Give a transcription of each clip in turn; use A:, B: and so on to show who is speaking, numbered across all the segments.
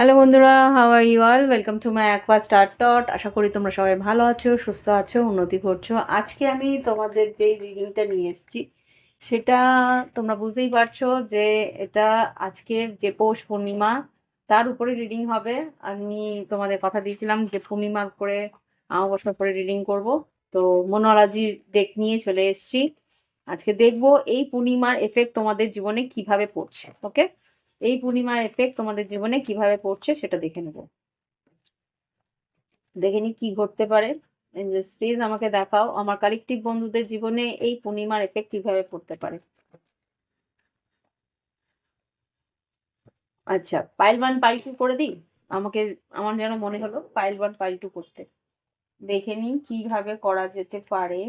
A: Hello বন্ধুরা, how are you all? Welcome to my Aqua Star টট। আশা করি তোমরা সবাই ভালো আছো, সুস্থ আছো, উন্নতি করছো। আজকে আমি তোমাদের যেই রিডিংটা নিয়ে এসেছি সেটা তোমরা বুঝতেই পারছো যে এটা আজকের যে পৌষ পূর্ণিমা তার উপরে রিডিং হবে। আমি তোমাদের কথা দিয়েছিলাম যে পূর্ণিমার উপরে অমাবস্যার উপরে রিডিং করব। তো মোনোলজির ডেক নিয়ে চলে এসেছি। আজকে দেখবো এই পূর্ণিমার এফেক্ট তোমাদের জীবনে কিভাবে পড়ছে। ওকে, এই পূর্ণিমার এফেক্ট তোমাদের জীবনে কিভাবে পড়ছে সেটা দেখে নেব। দেখে নি কি ঘটতে পারে। এঞ্জেলস প্লিজ আমাকে দেখাও আমার কালেকটিভ বন্ধুদের জীবনে এই পূর্ণিমার এফেক্ট কিভাবে পড়তে পারে। আচ্ছা, পাইল ওয়ান পাইল টু করে দিই। আমাকে আমার যেন মনে হলো পাইল ওয়ান পাইল টু করতে। দেখে নিই কিভাবে করা যেতে পারে।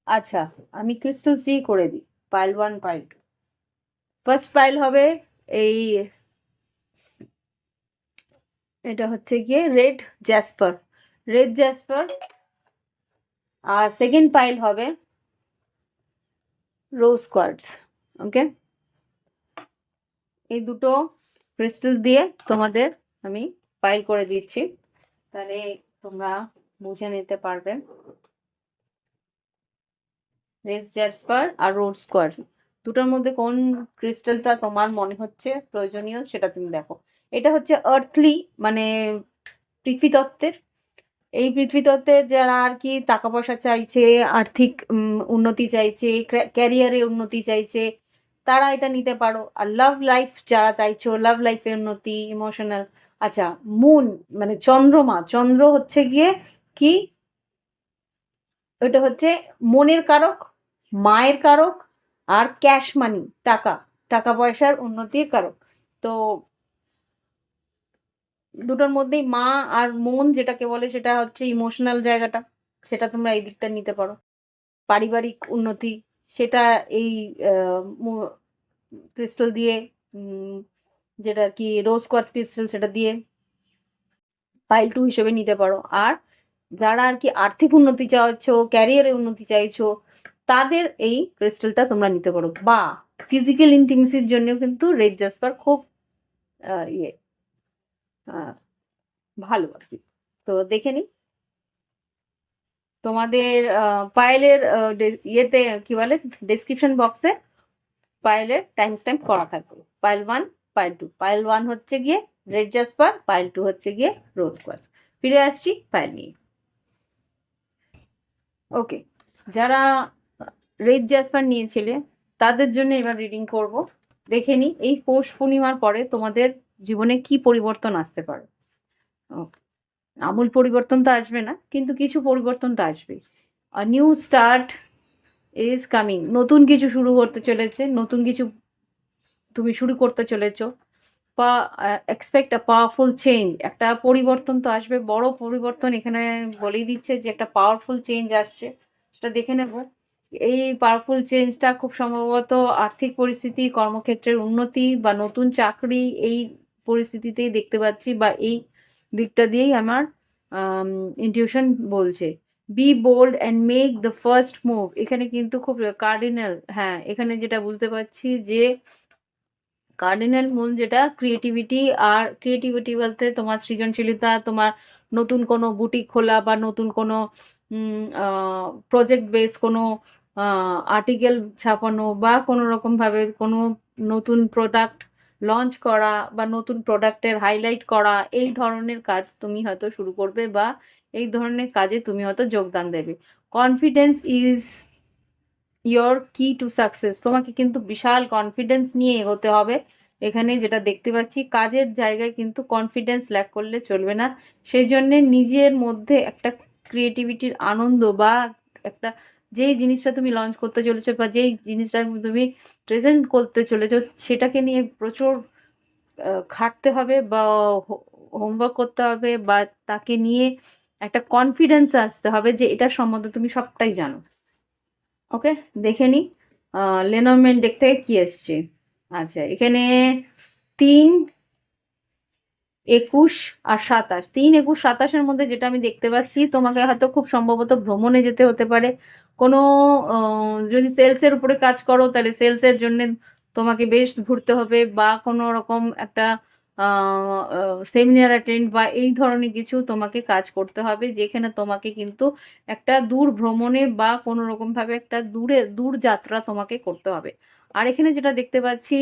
A: আচ্ছা, আমি ক্রিস্টাল সি করে দিই। Pile one pile two. First pile হবে এই, এটা হচ্ছে গিয়ে রেড জ্যাসপার। Red jasper. আর সেকেন্ড পাইল হবে রোজ কোয়ার্টজ। ওকে, এই দুটো ক্রিস্টাল দিয়ে তোমাদের আমি পাইল করে দিচ্ছি, তাহলে তোমরা বুঝে নিতে পারবে। রেড জ্যাসপার আর রোজ কোয়ার্টজ দুটোর মধ্যে কোন ক্রিস্টালটা তোমার মনে হচ্ছে প্রয়োজনীয় সেটা তুমি দেখো। এটা হচ্ছে আর্থলি, মানে পৃথ্বী তত্ত্বের। এই পৃথ্বী তত্ত্বের যারা আর কি টাকা পয়সা চাইছে, আর্থিক উন্নতি চাইছে, ক্যারিয়ারে উন্নতি চাইছে, তারা এটা নিতে পারো। আর লাভ লাইফ যারা চাইছো, লাভ লাইফের উন্নতি, ইমোশনাল। আচ্ছা, মুন মানে চন্দ্রমা, চন্দ্র হচ্ছে গিয়ে কি, ওটা হচ্ছে মনের কারক, মায়ের কারক, আর ক্যাশ মানি, টাকা, টাকা পয়সার উন্নতির কারক। তো দুটোর মধ্যেই মা আর মন যেটাকে বলে সেটা হচ্ছে ইমোশনাল জায়গাটা, সেটা তোমরা এই দিকটা নিতে পারো। পারিবারিক উন্নতি সেটা এই ক্রিস্টাল দিয়ে, যেটা আর কি রোজ কোয়ার্টজ ক্রিস্টাল, সেটা দিয়ে পাইল টু হিসেবে নিতে পারো। আর যারা আর কি আর্থিক উন্নতি চাইছো, ক্যারিয়ারে উন্নতি চাইছো, তাদের এই ক্রিস্টালটা তোমরা নিতে পারো। বা ফিজিক্যাল ইন্টিমেসির জন্য কিন্তু রেড জাসপার খুব ইয়ে আহ, ভালো আর কি। তো দেখে নিই তোমাদের পায়েলের ইয়েতে কি বলে, ডেসক্রিপশন বক্সে পাইলের টাইম স্ট্যাম্প করা থাকবে। Pile one, pile two. Pile one হচ্ছে গিয়ে রেড জাসপার, পাইল টু হচ্ছে গিয়ে রোজ কোয়ার্টজ। ফিরে আসছি পাইল নিয়ে। ওকে, যারা রেড জাসপার নিয়েছিলে তাদের জন্য এবার রিডিং করব। দেখে নি এই পৌষ পূর্ণিমার পরে তোমাদের জীবনে কি পরিবর্তন আসতে পারে। আমূল পরিবর্তন তো আসবে না, কিন্তু কিছু পরিবর্তন তো আসবে। New start is coming. নতুন কিছু শুরু করতে চলেছে, নতুন কিছু তুমি শুরু করতে চলেছো। বা এক্সপেক্ট আ পাওয়ারফুল চেঞ্জ। একটা পরিবর্তন তো আসবে, বড় পরিবর্তন এখানে বলেই দিচ্ছে যে একটা পাওয়ারফুল চেঞ্জ আসছে। সেটা দেখে নেব। এই পাওয়ারফুল চেঞ্জটা খুব সম্ভবত আর্থিক পরিস্থিতি, কর্মক্ষেত্রের উন্নতি বা নতুন চাকরি, এই পরিস্থিতিতেই দেখতে পাচ্ছি, বা এই দিকটা দিয়েই আমার ইনটিউশন বলছে। Be bold and make the first move. এখানে কিন্তু খুব কার্ডিনাল, হ্যাঁ এখানে যেটা বুঝতে পারছি যে কার্ডিনাল মূল যেটা ক্রিয়েটিভিটি। আর ক্রিয়েটিভিটি বলতে তোমার সৃজনশীলতা, তোমার নতুন কোনো বুটিক খোলা বা নতুন কোনো প্রজেক্ট বেস কোনো আর্টিকেল ছাপানো, বা কোনো রকমভাবে কোনো নতুন প্রোডাক্ট লঞ্চ করা, বা নতুন প্রোডাক্টের হাইলাইট করা, এই ধরনের কাজ তুমি হয়তো শুরু করবে, বা এই ধরনের কাজে তুমি হয়তো যোগদান দেবে। কনফিডেন্স ইজ ইয়োর কি টু সাকসেস। তোমাকে কিন্তু বিশাল কনফিডেন্স নিয়ে এগোতে হবে। এখানে যেটা দেখতে পাচ্ছি, কাজের জায়গায় কিন্তু কনফিডেন্স ল্যাক করলে চলবে না। সেই জন্যে নিজের মধ্যে একটা ক্রিয়েটিভিটির আনন্দ, বা একটা যেই জিনিসটা তুমি লঞ্চ করতে চলেছো, বা যেই জিনিসটা তুমি প্রেজেন্ট করতে চলেছো, সেটাকে নিয়ে প্রচুর খাটতে হবে, বা হোমওয়ার্ক করতে হবে, বা তাকে নিয়ে একটা কনফিডেন্স আসতে হবে যে এটা সম্বন্ধে তুমি সবটাই জানো। ওকে, দেখে নি লেনরম্যান ডেক থেকে কি এসছে। আচ্ছা, এখানে 3, 21 আর 27। 3, 21, 27-এর মধ্যে যেটা আমি দেখতে পাচ্ছি, তোমাকে হয়তো খুব সম্ভবত ভ্রমণে যেতে হতে পারে। কোনো যদি সেলসের উপরে কাজ করো তাহলে সেলসের জন্য তোমাকে বেশ ঘুরতে হবে বা কোনো রকম একটা সেমিনার অ্যাটেন্ড বা এই ধরনের কিছু তোমাকে কাজ করতে হবে, যেখানে তোমাকে কিন্তু একটা দূর ভ্রমণে বা কোনো রকমভাবে একটা দূর যাত্রা তোমাকে করতে হবে। আর এখানে যেটা দেখতে পাচ্ছি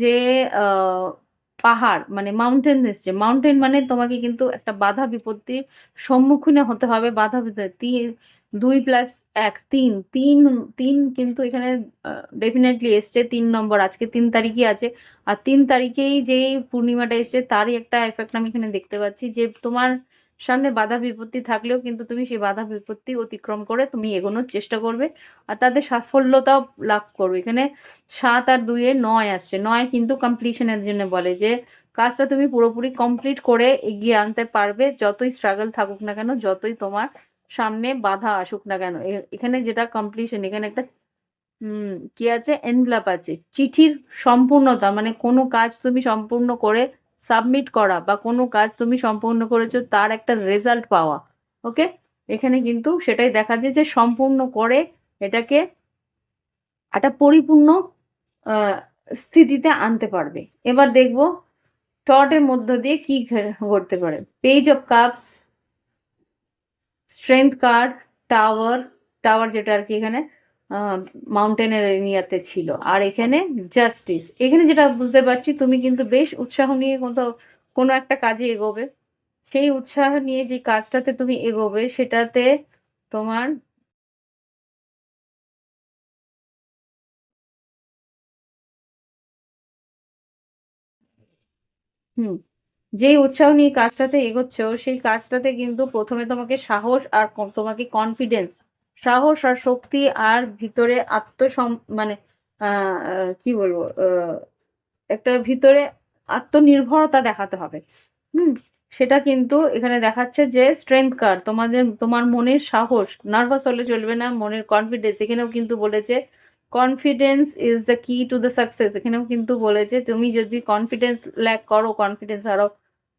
A: যে পাহাড় মানে মাউন্টেন এসছে, মাউন্টেন মানে তোমাকে কিন্তু একটা বাধা বিপত্তির সম্মুখীন হতে হবে। বাধা বিপত্তি 2+1 3 তিন তিন কিন্তু এখানে ডেফিনেটলি এসছে। 3 নম্বর, আজকে 3 তারিখই আছে। আর 3 তারিখেই যেই পূর্ণিমাটা এসছে তারই একটা এফেক্ট আমি এখানে দেখতে পাচ্ছি, যে তোমার সামনে বাধা বিপত্তি থাকলেও কিন্তু তুমি সেই বাধা বিপত্তি অতিক্রম করে তুমি এগোনোর চেষ্টা করবে আর তাদের সাফল্যতাও লাভ করবে। এখানে 7 আর 2 9 আসছে। 9 কিন্তু কমপ্লিশনের জন্য বলে, যে কাজটা তুমি পুরোপুরি কমপ্লিট করে এগিয়ে আনতে পারবে, যতই স্ট্রাগল থাকুক না কেন, যতই তোমার সামনে বাধা আসুক না কেন। এখানে যেটা কমপ্লিশন, এখানে একটা কি আছে, এনভেলপ আছে, চিঠির সম্পূর্ণতা, মানে কোনো কাজ তুমি সম্পূর্ণ করে সাবমিট করা বা কোনো কাজ তুমি সম্পূর্ণ করেছো তার একটা রেজাল্ট পাওয়া। ওকে, এখানে কিন্তু সেটাই দেখা যায় যে সম্পূর্ণ করে এটাকে একটা পরিপূর্ণ স্থিতিতে আনতে পারবে। এবার দেখবো টটের মধ্য দিয়ে কি ঘটতে পারে। Page of cups, strength card, tower, tower যেটা আর কি এখানে মাউন্টেনের এরিয়াতে ছিল। আর এখানে জাস্টিস, এখানে যেটা বুঝতে পারছি তুমি কিন্তু বেশ উৎসাহ নিয়ে কোনো একটা কাজে এগোবে। সেই উৎসাহ নিয়ে যে কাজটাতে তুমি এগোবে সেটাতে তোমার হুম যেই উৎসাহ নিয়ে কাজটাতে এগোচ্ছ সেই কাজটাতে কিন্তু প্রথমে তোমাকে সাহস আর তোমাকে কনফিডেন্স, সাহস আর শক্তি আর ভিতরে মানে কি বলবো, একটা ভিতরে আত্মনির্ভরতা দেখাতে হবে। হুম সেটা কিন্তু এখানে দেখাচ্ছে যে স্ট্রেংথ কার্ড, তোমার মনের সাহস, নার্ভাস হলে চলবে না, মনের কনফিডেন্স। এখানেও কিন্তু বলেছে কনফিডেন্স ইজ দ্য কি টু দ্য সাকসেস। এখানেও কিন্তু বলেছে তুমি যদি কনফিডেন্স ল্যাক করো, কনফিডেন্স হারাও,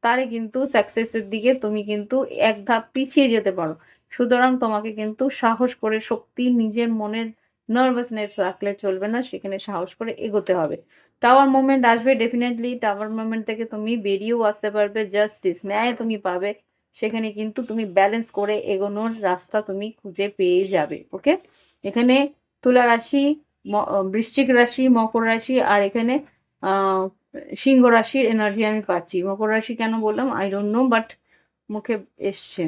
A: তাহলে কিন্তু সাকসেসের দিকে তুমি কিন্তু এক ধাপ পিছিয়ে যেতে পারো। সুতরাং তোমাকে কিন্তু সাহস করে, শক্তি, নিজের মনের নার্ভাসনেস রাখলে চলবে না, সেখানে সাহস করে এগোতে হবে। টাওয়ার মুভমেন্ট আসবে ডেফিনেটলি, টাওয়ার মুভমেন্ট থেকে তুমি বেরিয়েও আসতে পারবে, জাস্টিস, ন্যায় তুমি পাবে। সেখানে কিন্তু তুমি ব্যালেন্স করে এগোনোর রাস্তা তুমি খুঁজে পেয়ে যাবে। ওকে, এখানে তুলা রাশি, বৃশ্চিক রাশি, মকর রাশি আর এখানে আহ সিংহ রাশির এনার্জি আমি পাচ্ছি। মকর রাশি কেন বললাম আই ডোন্ট নো, বাট মুখে এসছে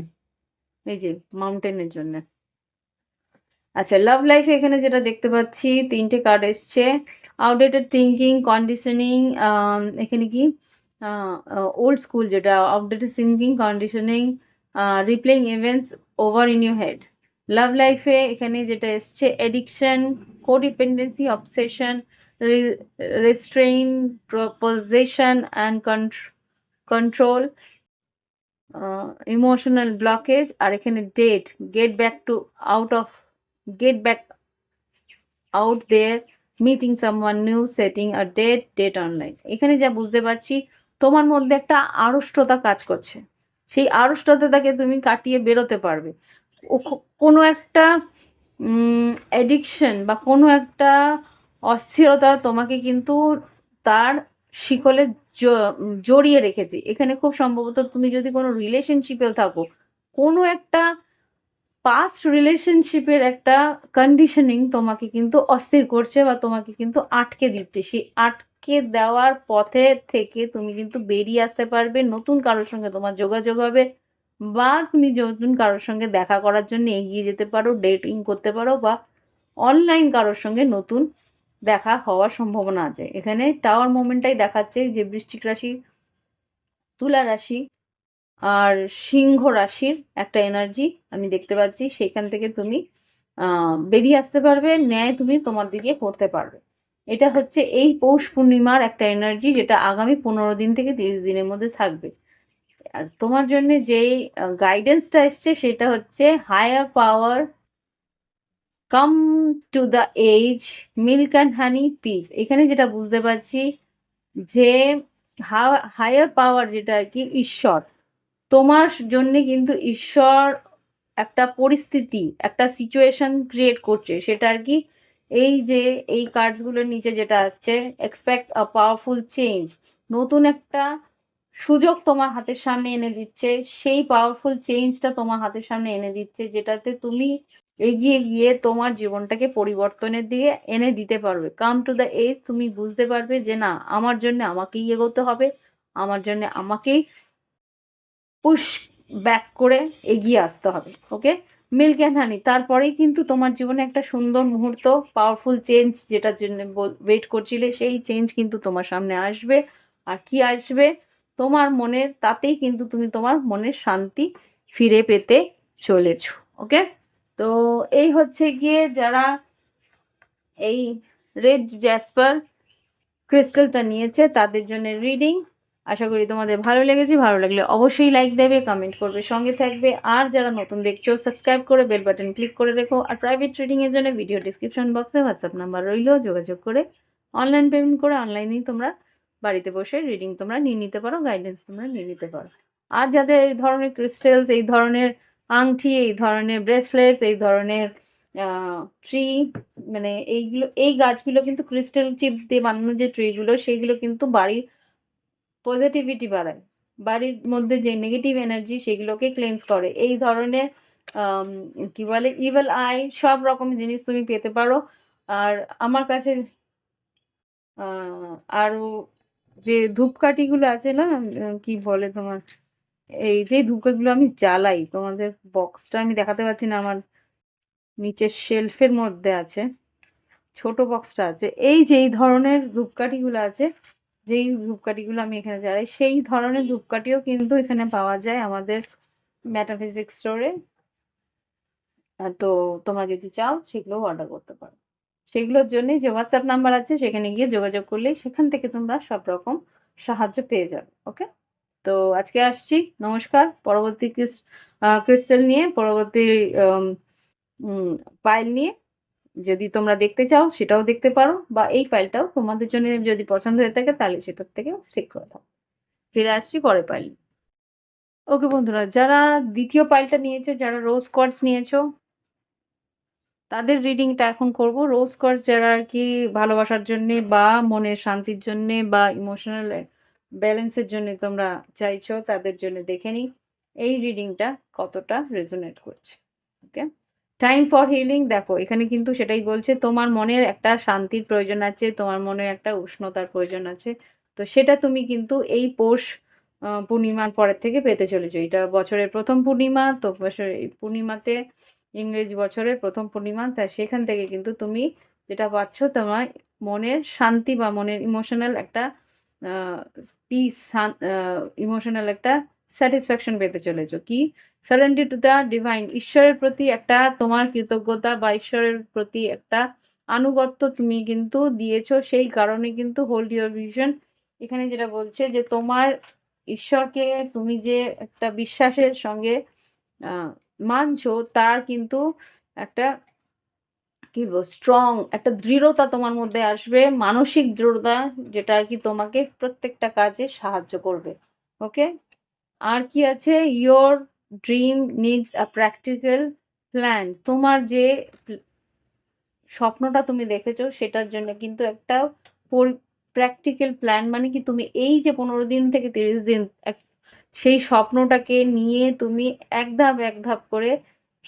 A: এই যে মাউন্টেনের জন্য। আচ্ছা, লাভ লাইফে এখানে যেটা দেখতে পাচ্ছি 3টে কার্ড এসছে। আউটডেটেড থিঙ্কিং, কন্ডিশনিং, এখানে কি ওল্ড স্কুল, যেটা outdated thinking, conditioning, replaying events over in your head. Love লাইফে এখানে যেটা এসছে addiction, codependency, obsession, restraint, proposition and control, emotional blockage. আর এখানে date, get back to out of get back out there, meeting someone new, setting a date online। এখানে যা বুঝতে পারছি তোমার মধ্যে একটা আড়ষ্টতা কাজ করছে, সেই আড়ষ্টতাটাকে তুমি কাটিয়ে বেরোতে পারবে। কোনো একটা অ্যাডিকশন বা কোনো একটা অস্থিরতা তোমাকে কিন্তু তার শিকলে জড়িয়ে রেখেছে। এখানে খুব সম্ভবত তুমি যদি কোনো রিলেশনশিপেও থাকো, কোনো একটা পাস্ট রিলেশনশিপের একটা কন্ডিশনিং তোমাকে কিন্তু অস্থির করছে বা তোমাকে কিন্তু আটকে দিচ্ছে। সেই আটকে দেওয়ার পথে থেকে তুমি কিন্তু বেরিয়ে আসতে পারবে, নতুন কারোর সঙ্গে তোমার যোগাযোগ হবে বা তুমি নতুন কারোর সঙ্গে দেখা করার জন্য এগিয়ে যেতে পারো, ডেটিং করতে পারো বা অনলাইন কারোর সঙ্গে নতুন দেখা হওয়ার সম্ভাবনা আছে। এখানে টাওয়ার মোমেন্টটাই দেখাচ্ছে যে বৃশ্চিক রাশি, তুলা রাশি আর সিংহ রাশির একটা এনার্জি আমি দেখতে পাচ্ছি। সেখান থেকে তুমি বেরিয়ে আসতে পারবে, ন্যায় তুমি তোমার দিকে করতে পারবে। এটা হচ্ছে এই পৌষ পূর্ণিমার একটা এনার্জি, যেটা আগামী 15 দিন থেকে 30 দিনের মধ্যে থাকবে। আর তোমার জন্য যেই গাইডেন্সটা এসছে সেটা হচ্ছে higher power come to the edge, milk and honey, peace. এখানে যেটা বুঝতে পারছি যে হায়ার পাওয়ার যেটা আর কি ঈশ্বর, তোমার জন্যে কিন্তু ঈশ্বর একটা পরিস্থিতি, একটা সিচুয়েশন ক্রিয়েট করছে। সেটা আর কি এই যে এই কার্ডসগুলোর নিচে যেটা আসছে, এক্সপেক্ট আ পাওয়ারফুল চেঞ্জ, নতুন একটা সুযোগ তোমার হাতের সামনে এনে দিচ্ছে। সেই পাওয়ারফুল চেঞ্জটা তোমার হাতের সামনে এনে দিচ্ছে, যেটাতে তুমি এগিয়ে গিয়ে তোমার জীবনটাকে পরিবর্তনের দিকে এনে দিতে পারবে। কাম টু দ্য এজ, তুমি বুঝতে পারবে যে না, আমার জন্য আমাকেই এগোতে হবে, আমার জন্য আমাকেই পুশ ব্যাক করে এগিয়ে আসতে হবে। ওকে, মিল্ক অ্যান্ড হানি, তারপরেই কিন্তু তোমার জীবনে একটা সুন্দর মুহূর্ত, পাওয়ারফুল চেঞ্জ যেটার জন্য ওয়েট করছিলে, সেই চেঞ্জ কিন্তু তোমার সামনে আসবে। আর কি আসবে তোমার মনে, তাতেই কিন্তু তুমি তোমার মনের শান্তি ফিরে পেতে চলেছো। ওকে, তো এই হচ্ছে গিয়ে যারা এই রেড জ্যাসপার ক্রিস্টালটা নিয়েছে তাদের জন্য রিডিং। আশা করি তোমাদের ভালো লেগেছে। ভালো লাগলে অবশ্যই লাইক দেবে, কমেন্ট করবে, সঙ্গে থাকবে। আর যারা নতুন দেখছো সাবস্ক্রাইব করে বেল বাটন ক্লিক করে রেখো। আর প্রাইভেট রিডিংয়ের জন্য ভিডিও ডিসক্রিপশন বক্সে হোয়াটসঅ্যাপ নাম্বার রইলো, যোগাযোগ করে অনলাইন পেমেন্ট করে অনলাইনেই তোমরা বাড়িতে বসে রিডিং তোমরা নিয়ে নিতে পারো, গাইডেন্স তোমরা নিয়ে নিতে পারো। আর যাদের এই ধরনের ক্রিস্টালস, এই ধরনের আংটি, এই ধরনের ব্রেসলেটস, এই ধরনের ট্রি, মানে এইগুলো, এই গাছগুলো কিন্তু ক্রিস্টাল চিপস দিয়ে বানানো যে ট্রিগুলো, সেইগুলো কিন্তু বাড়ির পজিটিভিটি বাড়ায়, বাড়ির মধ্যে যে নেগেটিভ এনার্জি সেগুলোকে ক্লেন্স করে। এই ধরনের কি বলে ইভেল আই, সব রকম জিনিস তুমি পেতে পারো। আর আমার কাছে আরো যে ধূপকাঠিগুলো আছে না, কি বলে তোমার, এই যে ধূপকাঠিগুলো আমি জ্বালাই, তোমাদের বক্সটা আমি দেখাতে পারছি না, আমার নিচের শেলফের মধ্যে আছে, ছোট বক্সটা আছে। এই যে এই ধরনের ধূপকাঠিগুলো আছে, যেই ধূপকাঠিগুলো আমি এখানে জ্বালাই, সেই ধরনের ধূপকাঠিও কিন্তু এখানে পাওয়া যায় আমাদের মেটাফিজিক্স স্টোরে। তো তোমরা যদি চাও সেগুলোও অর্ডার করতে পারো। সেগুলোর জন্য যে হোয়াটসঅ্যাপ নাম্বার আছে সেখানে গিয়ে যোগাযোগ করলেই সেখান থেকে তোমরা সব রকম সাহায্য পেয়ে যাবে। ওকে, তো আজকে আসছি, নমস্কার। পরবর্তী ক্রিস্টাল নিয়ে, পরবর্তী পাইল নিয়ে যদি তোমরা দেখতে চাও সেটাও দেখতে পারো, বা এই ফাইলটাও তোমাদের জন্য যদি পছন্দ হয়ে থাকে তাহলে সেটার থেকে স্টিক করে দাও। ফিরে আসছি পরের পাইল। ওকে বন্ধুরা, যারা দ্বিতীয় পাইলটা নিয়েছো, যারা রোজ কোয়ার্টজ নিয়েছো, তাদের রিডিংটা এখন করব। রোজ কোয়ার্টজ যারা আর কি ভালোবাসার জন্যে বা মনের শান্তির জন্যে বা ইমোশনাল ব্যালেন্সের জন্য তোমরা চাইছো, তাদের জন্য দেখে নিই এই রিডিংটা কতটা রেজোনেট করছে। ওকে, টাইম ফর হিলিং। দেখো এখানে কিন্তু সেটাই বলছে, তোমার মনের একটা শান্তির প্রয়োজন আছে, তোমার মনের একটা উষ্ণতার প্রয়োজন আছে। তো সেটা তুমি কিন্তু এই পৌষ পূর্ণিমার পরের থেকে পেতে চলেছো। এটা বছরের প্রথম পূর্ণিমা, তো বছরের এই পূর্ণিমাতে, ইংরেজি বছরের প্রথম পূর্ণিমা, তাই সেখান থেকে কিন্তু তুমি যেটা পাচ্ছ, তোমার মনের শান্তি বা মনের ইমোশনাল একটা পিস, ইমোশনাল একটা স্যাটিসফ্যাকশন পেতে চলেছো। কি, সারেন্ডার টু দ্য ডিভাইন, ঈশ্বরের প্রতি একটা তোমার কৃতজ্ঞতা বা ঈশ্বরের প্রতি একটা আনুগত্য তুমি কিন্তু দিয়েছো। সেই কারণে কিন্তু হোল্ড ইউর ভিশন, এখানে যেটা বলছে যে তোমার ঈশ্বরকে তুমি যে একটা বিশ্বাসের সঙ্গে মানছো, তার কিন্তু একটা কি বলবো, স্ট্রং একটা দৃঢ়তা তোমার মধ্যে আসবে, মানসিক দৃঢ়তা, যেটা আর কি তোমাকে প্রত্যেকটা কাজে সাহায্য করবে। ওকে, আর কি আছে, your dream needs a practical plan, তোমার যে স্বপ্নটা তুমি দেখেছো সেটার জন্য কিন্তু একটা প্র্যাকটিক্যাল প্ল্যান, মানে কি তুমি এই যে 15 দিন থেকে 30 দিন সেই স্বপ্নটাকে নিয়ে তুমি এক ধাপ এক ধাপ করে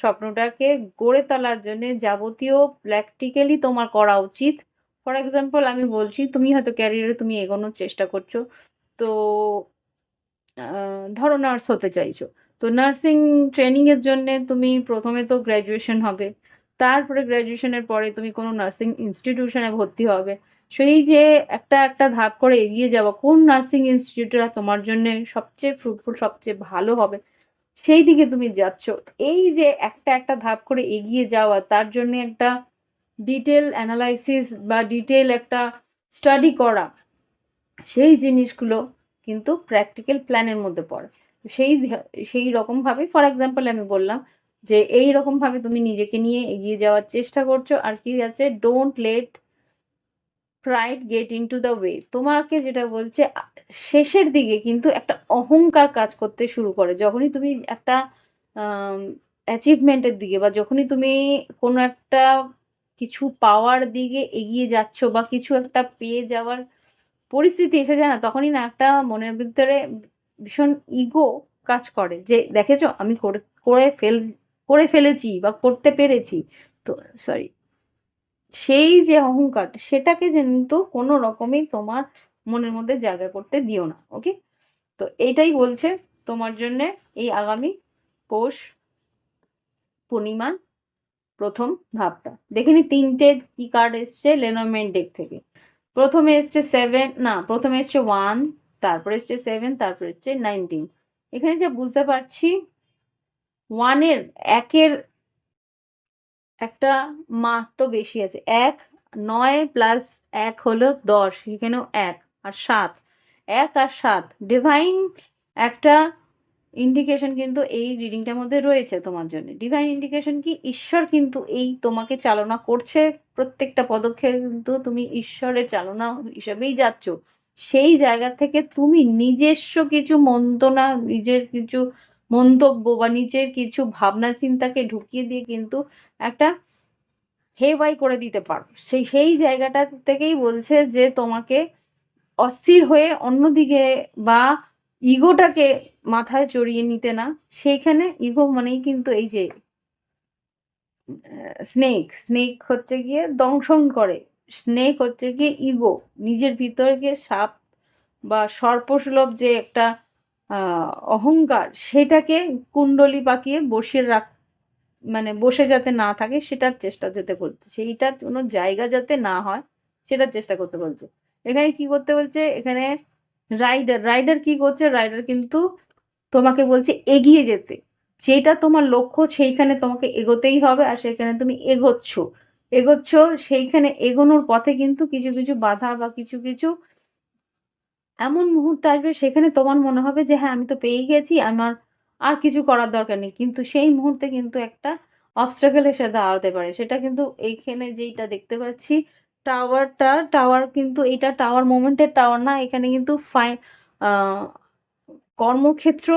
A: স্বপ্নটাকে গড়ে তোলার জন্য যাবতীয় প্র্যাকটিক্যালি তোমার করা উচিত। ফর এক্সাম্পল আমি বলছি, তুমি হয়তো ক্যারিয়ারে তুমি এগোনোর চেষ্টা করছো, তো ধরো নার্স হতে চাইছো, তো নার্সিং ট্রেনিংয়ের জন্যে তুমি প্রথমে তো গ্র্যাজুয়েশন হবে, তারপরে গ্র্যাজুয়েশনের পরে তুমি কোনো নার্সিং ইনস্টিটিউশনে ভর্তি হবে। সেই যে একটা একটা ধাপ করে এগিয়ে যাওয়া, কোন নার্সিং ইনস্টিটিউটটা তোমার জন্য সবচেয়ে ফ্রুটফুল, সবচেয়ে ভালো হবে, সেই দিকে তুমি যাচ্ছ। এই যে একটা একটা ধাপ করে এগিয়ে যাওয়া, তার জন্য একটা ডিটেল অ্যানালাইসিস বা ডিটেল একটা স্টাডি করা, সেই জিনিসগুলো কিন্তু প্র্যাকটিক্যাল প্ল্যানের মধ্যে পড়ে। সেই সেই রকমভাবে ফর এক্সাম্পল আমি বললাম যে এই রকমভাবে তুমি নিজেকে নিয়ে এগিয়ে যাওয়ার চেষ্টা করছো। আর কি আছে, don't let pride gate into the way, তোমাকে যেটা বলছে শেষের দিকে কিন্তু একটা অহংকার কাজ করতে শুরু করে, যখনই তুমি একটা অ্যাচিভমেন্টের দিকে বা যখনই তুমি কোনো একটা কিছু পাওয়ার দিকে এগিয়ে যাচ্ছ বা কিছু একটা পেয়ে যাওয়ার পরিস্থিতি এসে যায় না, তখনই না একটা মনের ভিতরে ভীষণ ইগো কাজ করে যে দেখেছো আমি করে ফেলেছি বা করতে পেরেছি। তো সরি, সেই যে অহংকার সেটাকে কিন্তু কোনো রকমই তোমার মনের মধ্যে জায়গা করতে দিও না। ওকে, তো এইটাই বলছে তোমার জন্যে এই আগামী পৌষ পূর্ণিমার প্রথম ধাপটা। দেখে নি 3টে কি কার্ড এসছে লেনরম্যান ডেক থেকে। প্রথমে এসছে 7, না প্রথমে এসছে 1, তারপরে এসছে 7, তারপরে এসছে 19। এখানে যা বুঝতে পারছি 1-এর একটা মাত্র বেশি আছে। 1, 9 প্লাস 1 হলো 10, এখানেও 1 আর 7, 1 আর 7 ডিভাইন একটা ইন্ডিকেশন কিন্তু এই রিডিংটার মধ্যে রয়েছে তোমার জন্য। ডিভাইন ইন্ডিকেশন কি, ঈশ্বর কিন্তু এই তোমাকে চালনা করছে, প্রত্যেকটা পদক্ষেপ কিন্তু তুমি ঈশ্বরের চালনা হিসেবেই যাচ্ছ। সেই জায়গা থেকে তুমি নিজস্ব কিছু মন্তনা, নিজের কিছু মন্তব্য বা নিজের কিছু ভাবনা চিন্তাকে ঢুকিয়ে দিয়ে কিন্তু একটা হেওয়াই করে দিতে পারো। সেই জায়গাটা থেকেই বলছে যে তোমাকে অস্থির হয়ে অন্যদিকে বা ইগোটাকে মাথায় চড়িয়ে নিতে না। সেইখানে ইগো মানেই কিন্তু এই যে স্নেক হচ্ছে গিয়ে দংশন করে, স্নেক হচ্ছে গিয়ে ইগো, নিজের ভিতরে গিয়ে সাপ বা সর্পসুলভ যে একটা অহংকার সেটাকে কুণ্ডলি পাকিয়ে বসিয়ে মানে বসে যাতে না থাকে সেটার চেষ্টা যেতে বলছে, সেইটার কোনো জায়গা যাতে না হয় সেটার চেষ্টা করতে বলছে। এখানে কি করতে বলছে, এখানে রাইডার কি করছে, রাইডার কিন্তু তোমাকে বলছে এগিয়ে যেতে, যেটা তোমার লক্ষ্য সেইখানে তোমাকে এগোতেই হবে, আর সেখানে তুমি এগোচ্ছ সেইখানে এগোনোর পথে কিন্তু কিছু কিছু বাধা বা কিছু কিছু এমন মুহূর্ত আসবে সেখানে তোমার মনে হবে যে হ্যাঁ আমি তো পেয়ে গেছি, আমার আর কিছু করার দরকার নেই, কিন্তু সেই মুহূর্তে কিন্তু একটা অবস্ট্রাগল এসে দাঁড়াতে পারে। সেটা কিন্তু এইখানে যেইটা দেখতে পাচ্ছি টাওয়ার কিন্তু এইটা টাওয়ার মোমেন্টের টাওয়ার না, এখানে কিন্তু কর্মক্ষেত্র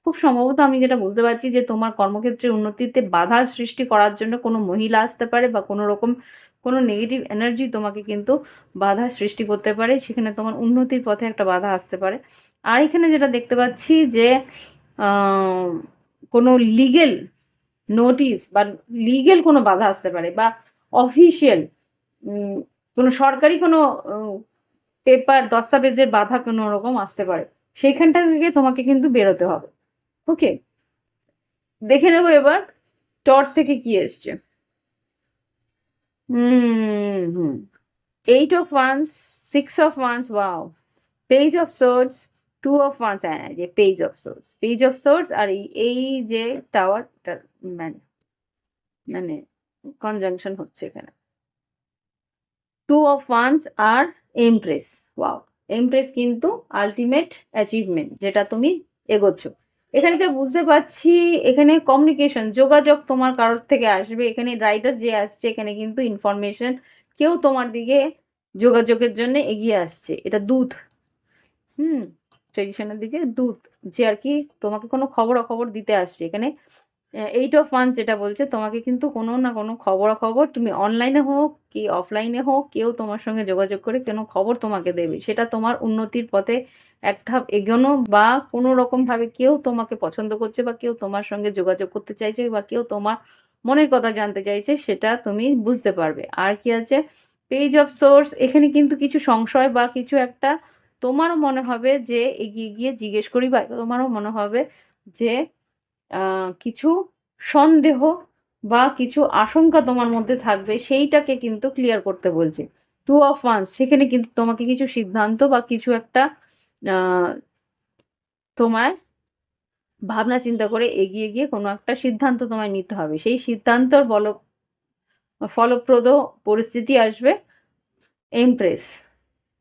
A: খুব সম্ভবত আমি যেটা বুঝতে পারছি যে তোমার কর্মক্ষেত্রে উন্নতিতে বাধা সৃষ্টি করার জন্য কোনো মহিলা আসতে পারে বা কোনো রকম কোনো নেগেটিভ এনার্জি তোমাকে কিন্তু বাধা সৃষ্টি করতে পারে, সেখানে তোমার উন্নতির পথে একটা বাধা আসতে পারে। আর এখানে যেটা দেখতে পাচ্ছি যে কোনো লিগেল নোটিশ বা লিগেল কোনো বাধা আসতে পারে বা অফিসিয়াল কোনো সরকারি কোনো পেপার দস্তাবেজের বাধা কোনো রকম আসতে পারে, সেইখানটা থেকে তোমাকে কিন্তু বেরোতে হবে। ওকে, দেখে নেবো এবার টর থেকে কি এসছে। হুম 8 of Wands, 6 of Wands, wow, page of swords, 2 of Wands, হ্যাঁ যে পেজ অফ সোর্ডস আর এই যে টাওয়ারটা মানে মানে কনজাংশন হচ্ছে এখানে 2 of Wands আর এমপ্রেস। ওয়াও, এমপ্রেস কিন্তু আলটিমেট অ্যাচিভমেন্ট, যেটা তুমি এগোচ্ছ। এখানে যা বুঝতে পারছি এখানে কমিউনিকেশন, যোগাযোগ তোমার কারোর থেকে আসবে। এখানে রাইটার যে আসছে এখানে কিন্তু ইনফরমেশন, কেউ তোমার দিকে যোগাযোগের জন্য এগিয়ে আসছে, এটা দূত। ট্রেডিশনের দিকে দূত যে আর কি তোমাকে কোনো খবর দিতে আসছে। এখানে 8 of Wands যেটা বলছে তোমাকে কিন্তু কোনো না কোনো খবর তুমি অনলাইনে হোক কি অফলাইনে হোক কেউ তোমার সঙ্গে যোগাযোগ করে কোনো খবর তোমাকে দেবে, সেটা তোমার উন্নতির পথে এক ধাপ এগোনো বা কোনো রকমভাবে কেউ তোমাকে পছন্দ করছে বা কেউ তোমার সঙ্গে যোগাযোগ করতে চাইছে বা কেউ তোমার মনের কথা জানতে চাইছে, সেটা তুমি বুঝতে পারবে। আর কি আছে, পেজ অফ সোর্স, এখানে কিন্তু কিছু সংশয় বা কিছু একটা তোমারও মনে হবে যে এগিয়ে গিয়ে জিজ্ঞেস করি, বা তোমারও মনে হবে যে কিছু সন্দেহ বা কিছু আশঙ্কা তোমার মধ্যে থাকবে, সেইটাকে কিন্তু ক্লিয়ার করতে বলছে 2 of Wands। সেখানে কিন্তু তোমাকে কিছু সিদ্ধান্ত বা কিছু একটা তোমার ভাবনা চিন্তা করে এগিয়ে গিয়ে কোনো একটা সিদ্ধান্ত তোমায় নিতে হবে, সেই সিদ্ধান্তর ফলপ্রদ পরিস্থিতি আসবে। এমপ্রেস,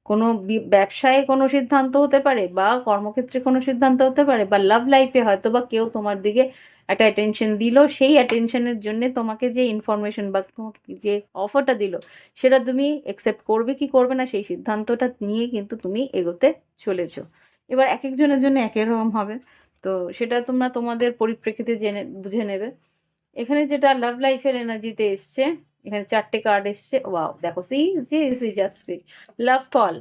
A: কোনো ব্যবসায় কোনো সিদ্ধান্ত হতে পারে বা কর্মক্ষেত্রে কোনো সিদ্ধান্ত হতে পারে বা লাভ লাইফে হয়তো বা কেউ তোমার দিকে একটা অ্যাটেনশন দিল, সেই অ্যাটেনশনের জন্য তোমাকে যে ইনফরমেশন বা তোমাকে যে অফারটা দিল সেটা তুমি অ্যাকসেপ্ট করবে কি করবে না, সেই সিদ্ধান্তটা নিয়ে কিন্তু তুমি এগোতে চলেছো। এবার এক একজনের জন্য এক এক রকম হবে, তো সেটা তোমাদের পরিপ্রেক্ষিতে বুঝে নেবে। এখানে যেটা লাভ লাইফের এনার্জিতে এসছে এখানে 4টে কার্ড এসছে, ওয়াও দেখো, see see see just see, love call,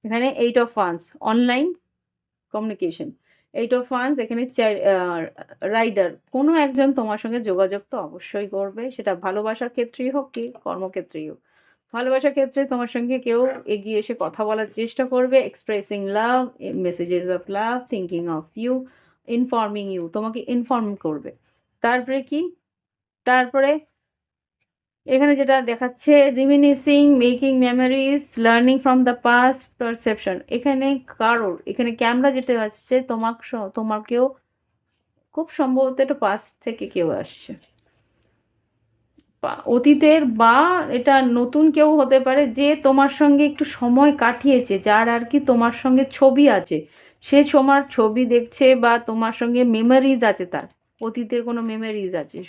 A: এখানে 8 of wands, online communication, 8 of wands, এখানে রাইডার, কোনো একজন তোমার সঙ্গে যোগাযোগ তো অবশ্যই করবে, সেটা ভালোবাসার ক্ষেত্রেই হোক কি কর্মক্ষেত্রেই হোক। ভালোবাসার ক্ষেত্রে তোমার সঙ্গে কেউ এগিয়ে এসে কথা বলার চেষ্টা করবে, expressing love, messages of love, thinking of you, informing you, তোমাকে ইনফর্ম করবে। তারপরে কি, তারপরে এখানে যেটা দেখাচ্ছে reminiscing, making memories, learning from the past, perception, এখানে কারোর, এখানে ক্যামেরা যেটা আসছে তোমাকেও খুব সম্ভবত এটা পাস্ট থেকে কেউ আসছে, অতীতের, বা এটা নতুন কেউ হতে পারে যে তোমার সঙ্গে একটু সময় কাটিয়েছে, যার আর কি তোমার সঙ্গে ছবি আছে, সে তোমার ছবি দেখছে বা তোমার সঙ্গে মেমোরিজ আছে, তার অতীতের কোনো মেমোরিজ আছে,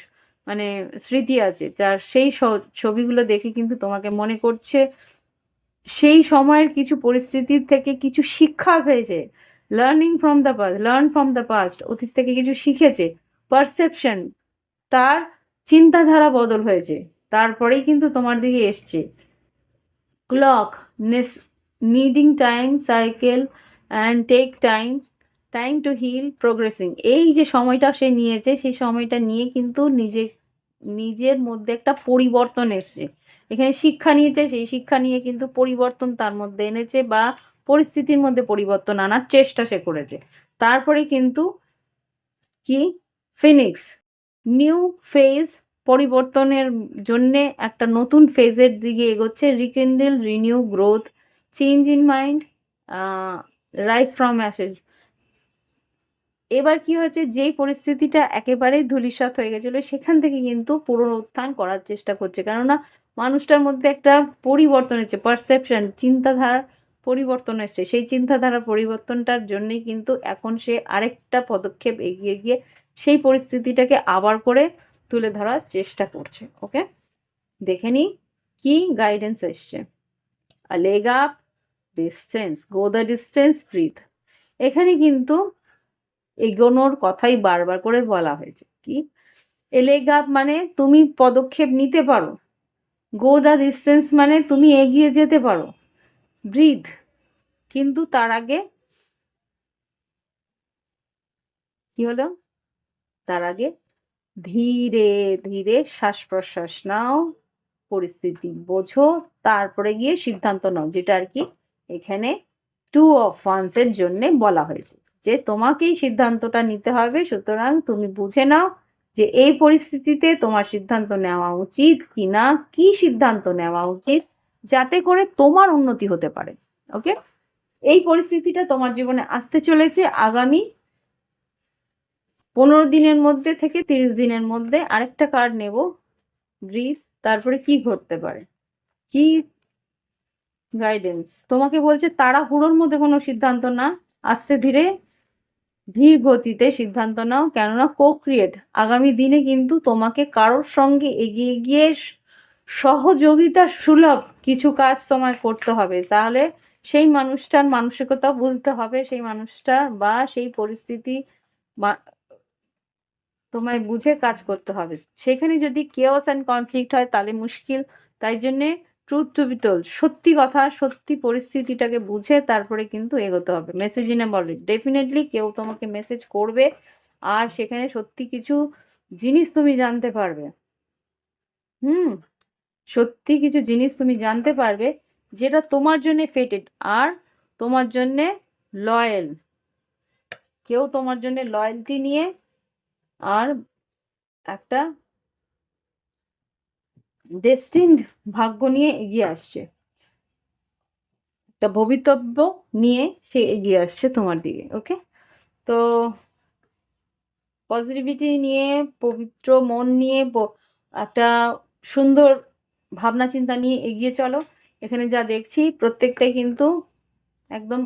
A: মানে স্মৃতি আছে, যার সেই ছবিগুলো দেখে কিন্তু তোমাকে মনে করছে, সেই সময়ের কিছু পরিস্থিতির থেকে কিছু শিক্ষা পেয়েছে, লার্ন ফ্রম দ্য পাস্ট, অতীত থেকে কিছু শিখেছে, পারসেপশন, তার চিন্তাধারা বদল হয়েছে, তারপরেই কিন্তু তোমার দিকে এসছে, clock, needing time, cycle and take time to heal, progressing, এই যে সময়টা সে নিয়েছে, সেই সময়টা নিয়ে কিন্তু নিজের মধ্যে একটা পরিবর্তন এসছে, এখানে শিক্ষা নিয়েছে, সেই শিক্ষা নিয়ে কিন্তু পরিবর্তন তার মধ্যে এনেছে, বা পরিস্থিতির মধ্যে পরিবর্তন আনার চেষ্টা সে করেছে। তারপরে কিন্তু কি, ফিনিক্স, নিউ ফেজ, পরিবর্তনের জন্যে একটা নতুন ফেজের দিকে এগোচ্ছে, rekindle, renew, growth, change in mind, rise from ashes. এবার কি হয়েছে, যেই পরিস্থিতিটা একেবারেই ধূলিসাৎ হয়ে গেছিলো, সেখান থেকে কিন্তু পুনরুত্থান করার চেষ্টা করছে, কেননা মানুষটার মধ্যে একটা পরিবর্তন হচ্ছে, পারসেপশন, চিন্তাধারা পরিবর্তন এসছে, সেই চিন্তাধারা পরিবর্তনটার জন্যই কিন্তু এখন সে আরেকটা পদক্ষেপ এগিয়ে গিয়ে সেই পরিস্থিতিটাকে আবার করে তুলে ধরার চেষ্টা করছে। ওকে, দেখে নি কি গাইডেন্স এসছে, leg up, distance, go the distance, breathe, এখানে কিন্তু এগোনোর কথাই বারবার করে বলা হয়েছে, কি লেগ আপ মানে তুমি পদক্ষেপ নিতে পারো, গো দ্য ডিস্টেন্স মানে তুমি এগিয়ে যেতে পারো, ব্রিথ, কিন্তু তার আগে কি হলো, তার আগে ধীরে ধীরে শ্বাস প্রশ্বাস নাও, পরিস্থিতি বোঝো, তারপরে গিয়ে সিদ্ধান্ত নাও, যেটা আর কি এখানে 2 অফ ওয়ান্সের জন্য বলা হয়েছে, যে তোমাকেই সিদ্ধান্তটা নিতে হবে, সুতরাং তুমি বুঝে নাও যে এই পরিস্থিতিতে তোমার সিদ্ধান্ত নেওয়া উচিত কি না, কি সিদ্ধান্ত নেওয়া উচিত, যাতে করে তোমার উন্নতি হতে পারে। ওকে, এই পরিস্থিতিটা তোমার জীবনে আসতে চলেছে আগামী 15 দিনের মধ্যে থেকে 30 দিনের মধ্যে। আরেকটা কার্ড নেব, গ্রিস, তারপরে কি ঘটতে পারে, কি গাইডেন্স তোমাকে বলছে, তাড়াহুড়োর মধ্যে কোনো সিদ্ধান্ত না, আস্তে ধীরে ধীর গতিতে সিদ্ধান্ত নাও, কেননা ক্রিয়েট, আগামী দিনে কিন্তু তোমাকে কারোর সঙ্গে এগিয়ে গিয়ে সহযোগিতা সুলভ কিছু কাজ তোমায় করতে হবে, তাহলে সেই মানুষটার মানসিকতা বুঝতে হবে, সেই মানুষটার বা সেই পরিস্থিতি তোমায় বুঝে কাজ করতে হবে, সেখানে যদি কেওস অ্যান্ড কনফ্লিক্ট হয় তাহলে মুশকিল, তাই জন্যে ট্রুথ টু বি টোল্ড, সত্যি কথা, সত্যি পরিস্থিতিটাকে বুঝে তারপরে কিন্তু এগোতে হবে। Message in a body, definitely কেউ তোমাকে মেসেজ করবে, আর সেখানে সত্যি কিছু জিনিস তুমি জানতে পারবে, সত্যি কিছু জিনিস তুমি জানতে পারবে, যেটা তোমার জন্যে ফেটেড, আর তোমার জন্যে লয়াল, কেউ তোমার জন্যে লয়্যালটি নিয়ে আর একটা ডেস্টিন্ড ভাগ্য নিয়ে এগিয়ে আসছে, একটা ভবিতব্য নিয়ে সে এগিয়ে আসছে তোমার দিকে। ওকে, তো পজিটিভিটি নিয়ে, পবিত্র মন নিয়ে, একটা সুন্দর ভাবনা চিন্তা নিয়ে এগিয়ে চলো। এখানে যা দেখছি প্রত্যেকটাই কিন্তু একদম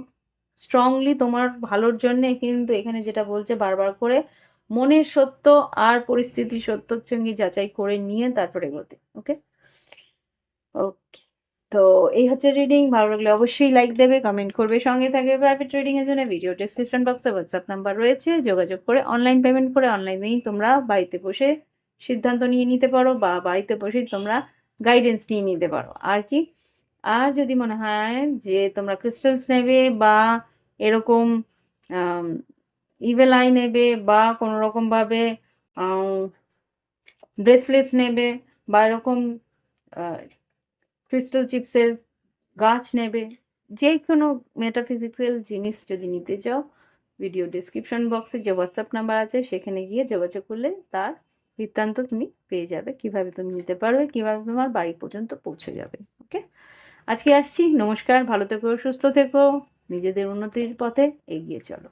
A: স্ট্রংলি তোমার ভালোর জন্যে, কিন্তু এখানে যেটা বলছে বারবার করে, মনের সত্য আর পরিস্থিতির সত্যর সঙ্গে যাচাই করে নিয়ে তারপরে এগোতে। ওকে, ওকে, তো এই হচ্ছে রিডিং। ভালো লাগলে অবশ্যই লাইক দেবে, কমেন্ট করবে, সঙ্গে থাকবে। প্রাইভেট রিডিং এর জন্য ভিডিও ডেসক্রিপশন বক্সে হোয়াটসঅ্যাপ নাম্বার রয়েছে, যোগাযোগ করে অনলাইন পেমেন্ট করে অনলাইনেই তোমরা বাড়িতে বসে সিদ্ধান্ত নিয়ে নিতে পারো, বা বাড়িতে বসেই তোমরা গাইডেন্স নিয়ে নিতে পারো। আর কি, আর যদি মনে হয় যে তোমরা ক্রিস্টালস নেবে বা এরকম ইভেল আই নেবে বা কোনো রকমভাবে ব্রেসলেটস নেবে বা এরকম ক্রিস্টাল চিপসের গাছ নেবে, যে কোনো মেটাফিজিক্যাল জিনিস যদি নিতে চাও, ভিডিও ডিসক্রিপশন বক্সে যে হোয়াটসঅ্যাপ নাম্বার আছে সেখানে গিয়ে যোগাযোগ করলে তার বৃত্তান্ত তুমি পেয়ে যাবে, কিভাবে তুমি নিতে পারবে, কিভাবে তোমার বাড়ি পর্যন্ত পৌঁছে যাবে। ওকে, আজকে আসছি, নমস্কার, ভালো থেকো, সুস্থ থেকো, নিজেদের উন্নতির পথে এগিয়ে চলো।